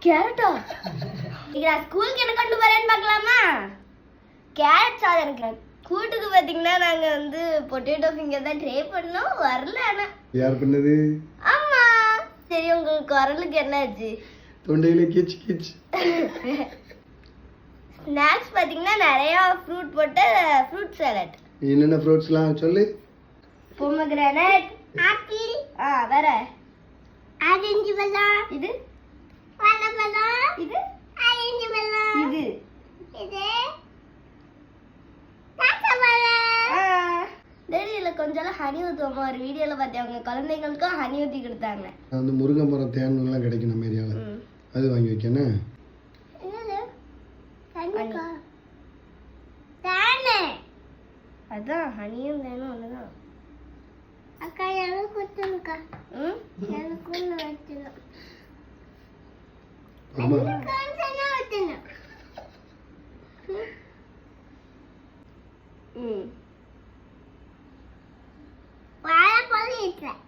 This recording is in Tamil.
கேரட்டா? இங்க ஸ்கூலுக்கு என்ன கொண்டு வரேன்னு பார்க்கலாமா? கேரட் சாதம் எனக்கு கூட்டுக்கு பாத்தீங்கன்னா நாங்க வந்து பொட்டேட்டோ ஃபிங்கர் தான் ட்ரை பண்ணோம், வரல. ஆனா யார் பண்ணது? அம்மா. சரி, உங்களுக்கு குரலுக்கு என்னாச்சு? தொண்டையில கிச் கிச். ஸ்நாக்ஸ் பாத்தீங்கன்னா நிறைய ஃப்ரூட் போட்ட ஃப்ரூட் சாலட். என்னென்ன ஃப்ரூட்ஸ்லாம் சொல்லு? பொமகிரானட், ஆப்பிள், வேற ஆரஞ்சு பழம், இது வாழைப்பழம், இது ஆரஞ்சு பழம், இது டெய்லியில கொஞ்சம் ஹனி ஊற்றுவோமா? ஒரு வீடியோல பார்த்தேன், அவங்க குழந்தைங்களுக்கும் ஹனி ஊற்றி கொடுத்தாங்க. அந்த முருங்கை மரம் தேன்லாம் கிடைக்கும் நம்ம ஏரியாவில், அது வாங்கி வைக்கணும். அதான் ஹனியும் தேனும் ஒண்ணுதான். அக்கா எனக்கு கொடுத்துருக்கா. எனக்கு ஒன்று வச்சிடும். வாழைப்பழம்